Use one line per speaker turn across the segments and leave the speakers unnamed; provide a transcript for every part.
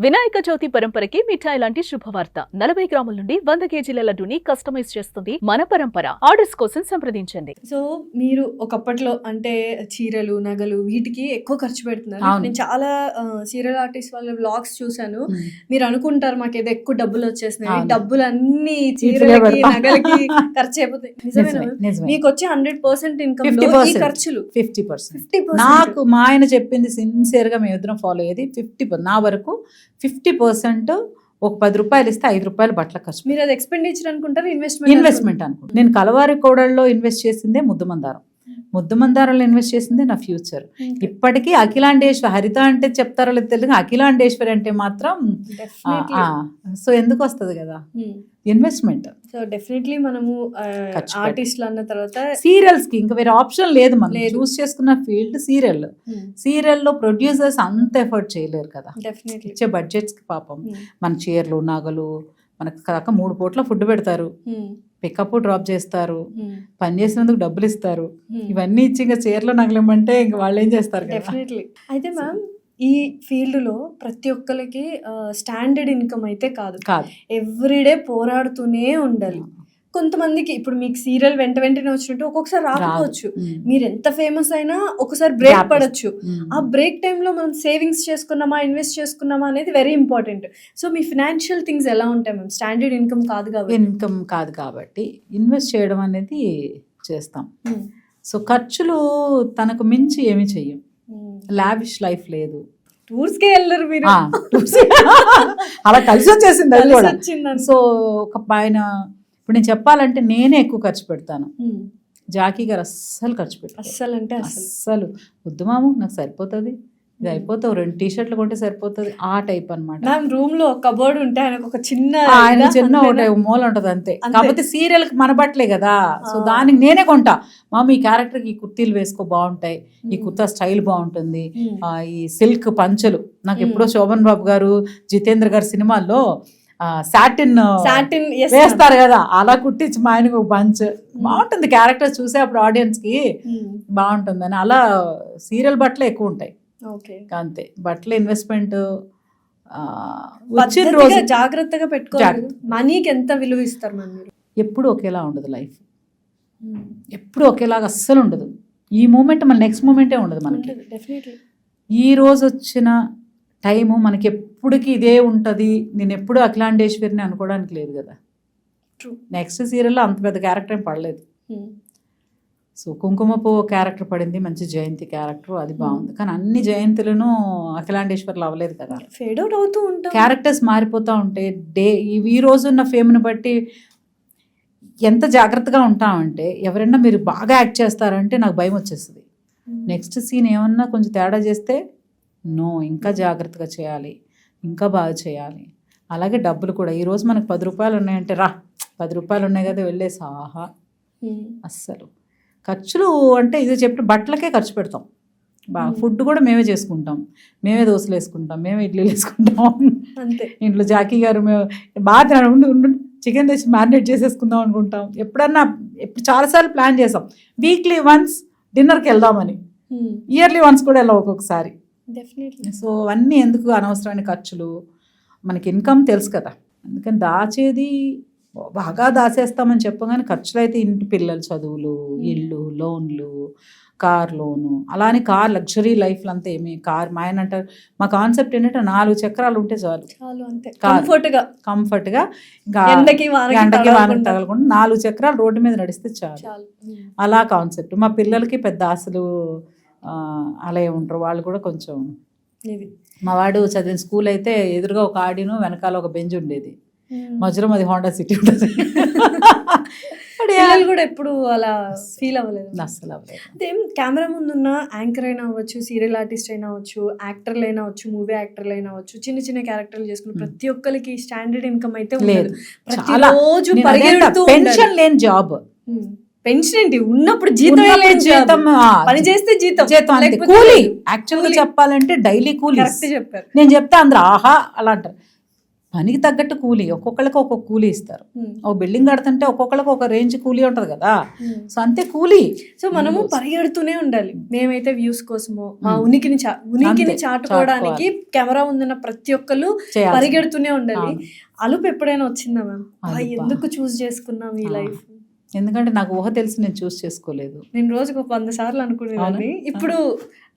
వినాయక చవితి పరంపరకి మిఠాయి లాంటి శుభవార్త 40 గ్రాముల నుండి 100 కేజీల లడ్డూని కస్టమైజ్ చేస్తుంది మన పరంపర. ఆర్డర్స్ కోసం సంప్రదించండి.
సో మీరు ఒకప్పట్లో అంటే చీరలు నగలు వీటికి ఎక్కువ ఖర్చు పెడుతున్నారు. నేను చాలా సీరియల్ ఆర్టిస్ట్ వాళ్ళ వ్లాగ్స్ చూసాను. మీరు అనుకుంటారు మాకు ఏదో ఎక్కువ డబ్బులు వచ్చేస్తున్నాయి, డబ్బులు అన్ని చీరలకి నగలకి ఖర్చు అయిపోతాయి. మీకు వచ్చే 100% ఇన్కమ్ లో ఈ ఖర్చులు
50%. నాకు మా ఆయన చెప్పింది సిన్సియర్ గా మేము ఇద్దరం ఫాలో అయ్యేది 50%. నా వరకు 50% ఒక 10 రూపాయలు ఇస్తే 5 రూపాయలు బట్టల ఖర్చు.
మీరు అది ఎక్స్పెండిచర్ అనుకుంటారు,
ఇన్వెస్ట్మెంట్ అనుకుంటారు. నేను కలవారి కోడల్లో ఇన్వెస్ట్ చేసిందే ముద్దుమందారంలో ఇన్వెస్ట్ చేసిందే నా ఫ్యూచర్. ఇప్పటికీ అఖిలాండేశ్వరి, హరిత అంటే చెప్తారో లేదు తెలియదు, అఖిలాండేశ్వరి అంటే మాత్రం సో ఎందుకు వస్తుంది కదా ఇన్వెస్ట్మెంట్.
సో డెఫినెట్లీ మనము ఆర్టిస్ట్లు అన్న తర్వాత
సీరియల్స్ కి ఇంకా వేరే ఆప్షన్ లేదు. మనం చూస్ చేసుకున్న ఫీల్డ్ సీరియల్లో ప్రొడ్యూసర్స్ అంత ఎఫర్ట్ చేయలేరు కదా. ఇచ్చే బడ్జెట్స్ కి పాపం మన చీరలు నగలు మనకు కాక 3 పూట్ల ఫుడ్ పెడతారు, పికప్ డ్రాప్ చేస్తారు, పని చేసినందుకు డబ్బులు ఇస్తారు. ఇవన్నీ ఇచ్చి ఇంకా చీరలు నగలమంటే ఇంకా వాళ్ళు ఏం చేస్తారు.
డెఫినెట్లీ. అయితే మ్యామ్ ఈ ఫీల్డ్ లో ప్రతి ఒక్కరికి స్టాండర్డ్ ఇన్కమ్ అయితే కాదు, ఎవ్రీడే పోరాడుతూనే ఉండాలి. కొంతమందికి ఇప్పుడు మీకు సీరియల్ వెంటనే వచ్చినట్టు ఒక్కొక్కసారి రాకపోవచ్చు, మీరు ఎంత ఫేమస్ అయినా ఒకసారి బ్రేక్ పడచ్చు. ఆ బ్రేక్ టైంలో మనం సేవింగ్స్ చేసుకున్నామా, ఇన్వెస్ట్ చేసుకున్నామా అనేది వెరీ ఇంపార్టెంట్. సో మీ ఫినాన్షియల్ థింగ్స్ ఎలా ఉంటాయి మ్యామ్? స్టాండర్డ్ ఇన్కమ్ కాదు కాబట్టి ఇన్వెస్ట్ చేయడం అనేది చేస్తాం. సో ఖర్చులు తనకు మించి ఏమి చెయ్యం. లావిష్ లైఫ్ లేదు, టూర్స్ కే వెళ్ళరు మీరు,
అలా కలిసి వచ్చేసింది అది కూడా. సో ఒక ఆయన ఇప్పుడు నేను చెప్పాలంటే నేనే ఎక్కువ ఖర్చు పెడతాను. జాకీ గారు అస్సలు ఖర్చు పెట్టారు, అస్సలు వద్దు మాము నాకు సరిపోతుంది, ఇది అయిపోతావు 2 టీ-షర్ట్లు కొంటే సరిపోతుంది, ఆ టైప్ అనమాట.
రూమ్ లో కబోర్డ్ ఉంటే ఆయన ఒక చిన్న
ఒకటి మూల ఉంటది అంతే. కాకపోతే సీరియల్ కి మన బట్టలే కదా, సో దానికి నేనే కొంటా. మామ ఈ క్యారెక్టర్ కి ఈ కుర్తీలు వేసుకో బాగుంటాయి, ఈ కుర్తా స్టైల్ బాగుంటుంది, ఈ సిల్క్ పంచలు నాకు ఎప్పుడో శోభన్ బాబు గారు జితేంద్ర గారు సినిమాల్లో సాటిన్ వేస్తారు కదా, అలా కుట్టించి మా ఆయనకు ఒక పంచ్ బాగుంటుంది. క్యారెక్టర్ చూసే అప్పుడు ఆడియన్స్ కి బాగుంటుంది అని అలా సీరియల్ బట్టలు ఎక్కువ ఉంటాయి అంతే. బట్టల ఇన్వెస్ట్మెంట్ వచ్చిన రోజు
జాగ్రత్తగా పెట్టుకోవాలి. మనీకి ఎంత విలువ ఇస్తారు మీరు?
ఎప్పుడు ఒకేలా ఉండదు లైఫ్, ఎప్పుడు ఒకేలాగా అస్సలు ఉండదు. ఈ మూమెంట్ మన నెక్స్ట్ మూమెంటే ఉండదు మనకి. ఈ రోజు వచ్చిన టైము మనకి ఎప్పటికీ ఇదే ఉంటుంది. నేను ఎప్పుడు అఖిలాండేశ్వరిని అనుకోవడానికి లేదు కదా. నెక్స్ట్ సీరియల్లో అంత పెద్ద క్యారెక్టర్ ఏం పడలేదు. సో కుంకుమ పువ్వు క్యారెక్టర్ పడింది, మంచి జయంతి క్యారెక్టర్, అది బాగుంది. కానీ అన్ని జయంతులను అఖిలాండేశ్వర్లు అవ్వలేదు కదా.
ఫేడ్ అవుట్ అవుతూ ఉంటాయి,
క్యారెక్టర్స్ మారిపోతూ ఉంటాయి. ఈ రోజున్న ఫేమ్ని బట్టి ఎంత జాగ్రత్తగా ఉంటామంటే, ఎవరైనా మీరు బాగా యాక్ట్ చేస్తారంటే నాకు భయం వచ్చేస్తుంది. నెక్స్ట్ సీన్ ఏమన్నా కొంచెం తేడా చేస్తే ఇంకా జాగ్రత్తగా చేయాలి, ఇంకా బాగా చేయాలి. అలాగే డబ్బులు కూడా ఈరోజు మనకు 10 రూపాయలు ఉన్నాయంటే 10 రూపాయలు ఉన్నాయి కదా వెళ్ళేసి ఆహా. అస్సలు ఖర్చులు అంటే ఇది చెప్పిన బట్టలకే ఖర్చు పెడతాం బాగా. ఫుడ్ కూడా మేమే చేసుకుంటాం, మేమే దోశలు వేసుకుంటాం, మేమే ఇడ్లీలు వేసుకుంటాం
అంతే.
ఇంట్లో జాకీ గారు మేము బాగా చికెన్ తెచ్చి మ్యారినేట్ చేసేసుకుందాం అనుకుంటాం. ఎప్పుడు చాలాసార్లు ప్లాన్ చేసాం వీక్లీ వన్స్ డిన్నర్కి వెళ్దామని, ఇయర్లీ వన్స్ కూడా వెళ్ళాం ఒక్కొక్కసారి. సో అన్నీ ఎందుకు అనవసరమైన ఖర్చులు? మనకి ఇన్కమ్ తెలుసు కదా, అందుకని దాచేది బాగా దాచేస్తామని చెప్పగానే ఖర్చులు అయితే ఇంటి పిల్లల చదువులు, ఇల్లు, లోన్లు, కార్ లోను, అలానే కార్ లగ్జరీ లైఫ్లు అంతా ఏమి కార్. మా ఆయన అంటారు మా కాన్సెప్ట్ ఏంటంటే 4 చక్రాలు ఉంటే చాలు, కంఫర్ట్గా ఇంకా ఎండకి వానకి తగలకుండా 4 చక్రాలు రోడ్డు మీద నడిస్తే చాలు, అలా కాన్సెప్ట్. మా పిల్లలకి పెద్ద ఆశలు అలా ఉంటారు, వాళ్ళు కూడా కొంచెం. మా వాడు చదివిన స్కూల్ అయితే ఎదురుగా ఒక ఆడిను, వెనకాల ఒక బెంచ్ ఉండేది, మధ్యలో అది హోండా సిటీ ఉంటుంది.
కూడా ఎప్పుడు అలా ఫీల్ అవ్వలేదు,
అస్సలు అవ్వలేదు.
అదేం కెమెరా ముందున్న యాంకర్ అయినా అవ్వచ్చు, సీరియల్ ఆర్టిస్ట్ అయినా అవ్వచ్చు, యాక్టర్లు అయినా అవ్వచ్చు, మూవీ యాక్టర్లు అయినా అవ్వచ్చు, చిన్న చిన్న క్యారెక్టర్లు చేసుకుని ప్రతి ఒక్కరికి స్టాండర్డ్ ఇన్కమ్ అయితే లేదు.
ప్రతిరోజు పెన్షన్ లేని జాబ్.
పెన్షన్ ఏంటి ఉన్నప్పుడు జీతం, పని చేస్తే జీతం
కూలీ. యాక్చువల్ గా చెప్పాలంటే డైలీ కూలీ
చెప్పారు.
నేను చెప్తా అందరూ ఆహా అలా అంటారు. పనికి తగ్గట్టు కూలీ, ఒక్కొక్కళ్ళకి ఒక్కొక్క కూలీ ఇస్తారు. ఓ బిల్డింగ్ కడుతుంటే ఒక్కొక్కళ్ళకి ఒక రేంజ్ కూలీ ఉంటుంది కదా, సో అంతే కూలీ.
సో మనము పరిగెడుతూనే ఉండాలి. మేమైతే వ్యూస్ కోసమో మా ఉనికిని చాటుకోవడానికి కెమెరా ఉందన్న ప్రతి ఒక్కరు పరిగెడుతూనే ఉండాలి. అలుపు ఎప్పుడైనా వచ్చిందా మ్యామ్? ఎందుకు చూస్ చేసుకున్నాం ఈ లైఫ్?
ఎందుకంటే నాకు ఊహ తెలిసి నేను చూస్ చేసుకోలేదు.
నేను రోజుకు 100 సార్లు అనుకునేదాన్ని. ఇప్పుడు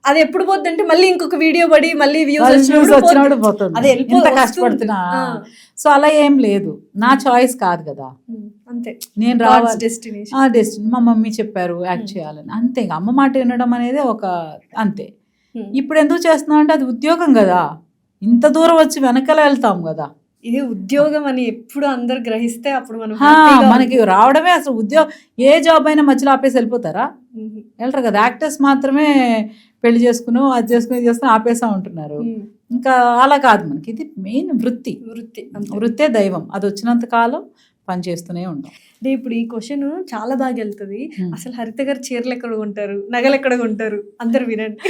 అది ఎప్పుడు పోద్ది అంటే మళ్ళీ ఇంకొక వీడియో పడి మళ్ళీ వ్యూస్
వచ్చినప్పుడు పోతుంది, ఎంత కష్టపడుతున్నా. సో అలా ఏం లేదు, నా చాయిస్ కాదు కదా,
అంతే.
నేను రావాలి డెస్టినీ, మా మమ్మీ చెప్పారు యాక్ట్ చేయాలని, అంతే. అమ్మ మాట వినడం అనేది ఒక అంతే. ఇప్పుడు ఎందుకు చేస్తున్నాం అంటే అది ఉద్యోగం కదా, ఇంత దూరం వచ్చి వెనకాల వెళ్తాం కదా.
ఇది ఉద్యోగం అని ఎప్పుడు అందరు గ్రహిస్తే అప్పుడు మనం
మనకి రావడమే అసలు ఉద్యోగం. ఏ జాబ్ అయినా మధ్యలో ఆపేసి వెళ్ళిపోతారా? వెళ్ళరు కదా. యాక్టర్స్ మాత్రమే పెళ్లి చేసుకుని అది చేసుకుని ఇది చేసుకుని ఆపేసా ఉంటున్నారు. ఇంకా అలా కాదు, మనకి ఇది మెయిన్ వృత్తే దైవం. అది వచ్చినంత కాలం పని చేస్తూనే ఉంటాం.
అంటే ఇప్పుడు ఈ క్వశ్చన్ చాలా బాగా వెళ్తుంది. అసలు హరిత గారు చీరలు ఎక్కడ కొంటారు, నగలు ఎక్కడ కొంటారు? అందరు వినండి.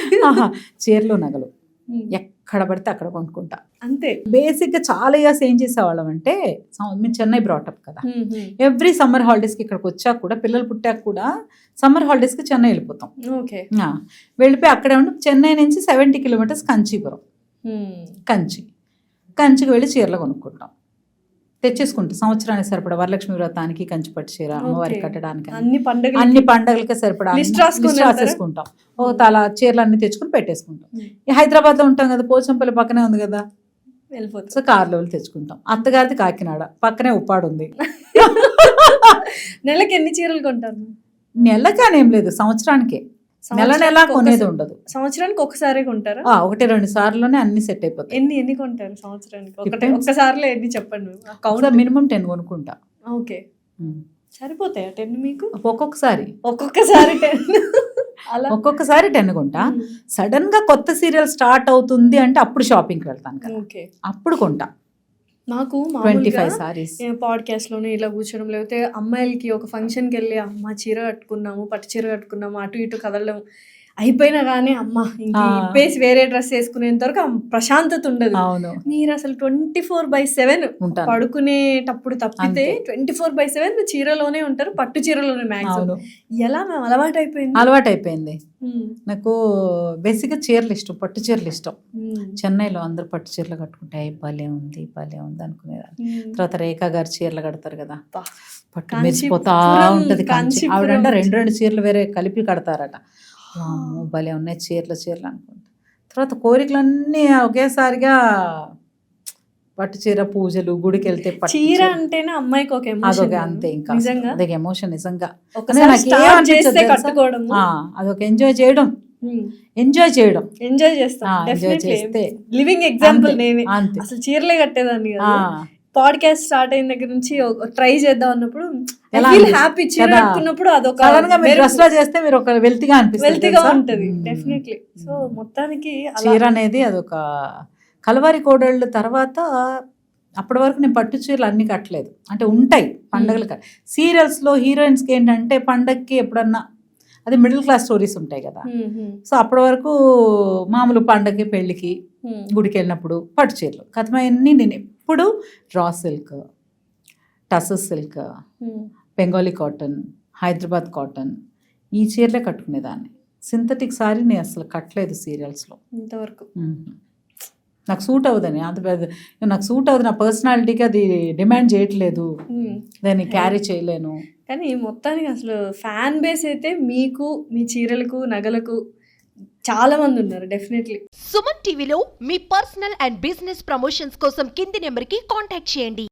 చీరలు నగలు ఎక్కడ పడితే అక్కడ కొనుక్కుంటా,
అంతే.
బేసిక్ గా చాలా ఇయర్స్ ఏం చేసేవాళ్ళం అంటే, మేము చెన్నై బ్రాటప్ కదా, ఎవ్రీ సమ్మర్ హాలిడేస్ కి ఇక్కడికి వచ్చాక కూడా, పిల్లలు పుట్టాక కూడా సమ్మర్ హాలిడేస్ కి చెన్నై వెళ్ళిపోతాం. వెళ్ళిపోయి అక్కడే ఉండి చెన్నై నుంచి 70 కిలోమీటర్స్ కంచీపురం, కంచికి వెళ్ళి చీరలు కొనుక్కుంటాం, తెచ్చేసుకుంటాం. సంవత్సరానికి సరిపడా వరలక్ష్మి వ్రతానికి కంచి పట్టు చీర, అమ్మవారికి కట్టడానికి, అన్ని పండుగలకి సరిపడా రాసేసుకుంటాం. ఓ తల చీరలు అన్ని తెచ్చుకుని పెట్టేసుకుంటాం. హైదరాబాద్ లో ఉంటాం కదా, పోచంపల్లి పక్కనే ఉంది కదా,
వెళ్ళిపోతాం.
సో కార్లో వెళ్ళి తెచ్చుకుంటాం. అత్తగారిది కాకినాడ, పక్కనే ఉప్పాడు ఉంది.
నెలకి ఎన్ని చీరలు కొంటారు?
నెలకానేం లేదు, సంవత్సరానికే. నెల కొనేది ఉండదు.
సంవత్సరానికి ఒకసారి కొంటారా?
1-2 సార్లునే అన్ని సెట్ అయిపోతాయి.
ఎన్ని కొంటారు సంవత్సరానికి? ఒక్కసారిలో ఎన్ని చెప్పండి.
మినిమం 10 కొనుక్కుంటా.
ఓకే, సరిపోతాయా 10 మీకు?
ఒక్కొక్కసారి
10
ఒక్కొక్కసారి 10 కొంటా. సడన్ గా కొత్త సీరియల్ స్టార్ట్ అవుతుంది అంటే అప్పుడు షాపింగ్కి వెళ్తాను కదా, అప్పుడు కొంటా.
నాకు
25 సారీస్
పాడ్కాస్ట్ లోనే ఇలా కూర్చోడం, లేకపోతే అమ్మాయిలకి ఒక ఫంక్షన్కి వెళ్ళి అమ్మ చీర కట్టుకున్నాము, పట్టు చీర కట్టుకున్నాము, అటు ఇటు కదలడం అయిపోయినా కానీ అమ్మ ఇంకా ఇప్పేసి వేరే డ్రెస్ వేసుకునేంత వరకు ప్రశాంతత ఉండదు. మీరు అసలు 24/7 పడుకునేటప్పుడు తప్పితే 24/7 చీరలోనే ఉంటారు, పట్టు చీరలోనే మ్యాక్సిమం. ఎలా మేము
అలవాటు అయిపోయింది. నాకు బేసిక్గా చీరలు ఇష్టం, పట్టు చీరలు ఇష్టం. చెన్నైలో అందరు పట్టు చీరలు కట్టుకుంటే భలే ఉంది అనుకునేదాన్ని. తర్వాత రేఖా గారు చీరలు కడతారు కదా, పట్టు మెరిసిపోతా ఉంటది. ఆవిడంట 2 చీరలు వేరే కలిపి కడతారట. భలే ఉన్నాయి చీరలు అనుకుంటా. తర్వాత కోరికలన్నీ ఒకేసారిగా పట్టు చీర, పూజలు, గుడికి వెళ్తే
చీర అంటేనే అమ్మాయికి ఒక ఎమోషన్.
అంతే, ఇంకా అదొక ఎమోషన్ నిజంగా. అదొక ఎంజాయ్ చేస్తే
లివింగ్ ఎగ్జాంపుల్ నేనే. అసలు చీరలే కట్టేదాన్ని కదా. పాడ్కాస్ట్ స్టార్ట్ అయిన దగ్గర నుంచి ట్రై చేద్దాం అన్నప్పుడు హ్యాపీ చీర కట్టుకున్నప్పుడు అదొక
చేస్తే మీరు ఒక వెల్తిగా
ఉంటది డెఫినెట్లీ. సో మొత్తానికి
చీర అనేది అదొక కలవారి కోడళ్ళు. తర్వాత అప్పటి వరకు నేను పట్టు చీరలు అన్ని కట్టలేదు, అంటే ఉంటాయి పండగలు. సీరియల్స్లో హీరోయిన్స్కి ఏంటంటే పండగకి ఎప్పుడన్నా, అది మిడిల్ క్లాస్ స్టోరీస్ ఉంటాయి కదా, సో అప్పటి వరకు మామూలు పండగకి, పెళ్ళికి, గుడికి వెళ్ళినప్పుడు పట్టు చీరలు కథమన్నీ. నేను ఎప్పుడు raw silk, tussar silk, Bengali cotton, Hyderabad cotton, ఈ చీరలే కట్టుకునేదాన్ని. సింథటిక్ సారీ నేను అసలు కట్టలేదు సీరియల్స్లో
ఇంతవరకు.
నాకు సూట్ అవ్వదని, అంత పెద్ద నాకు సూట్ అవ్వదు, నా పర్సనాలిటీకి అది డిమాండ్ చేయట్లేదు, దాన్ని క్యారీ చేయలేను.
కానీ మొత్తానికి అసలు ఫ్యాన్ బేస్ అయితే మీకు, మీ చీరలకు, నగలకు చాలా మంది ఉన్నారు డెఫినెట్లీ.
సుమన్ టీవీలో మీ పర్సనల్ అండ్ బిజినెస్ ప్రమోషన్స్ కోసం కింది నెంబర్కి కాంటాక్ట్ చేయండి.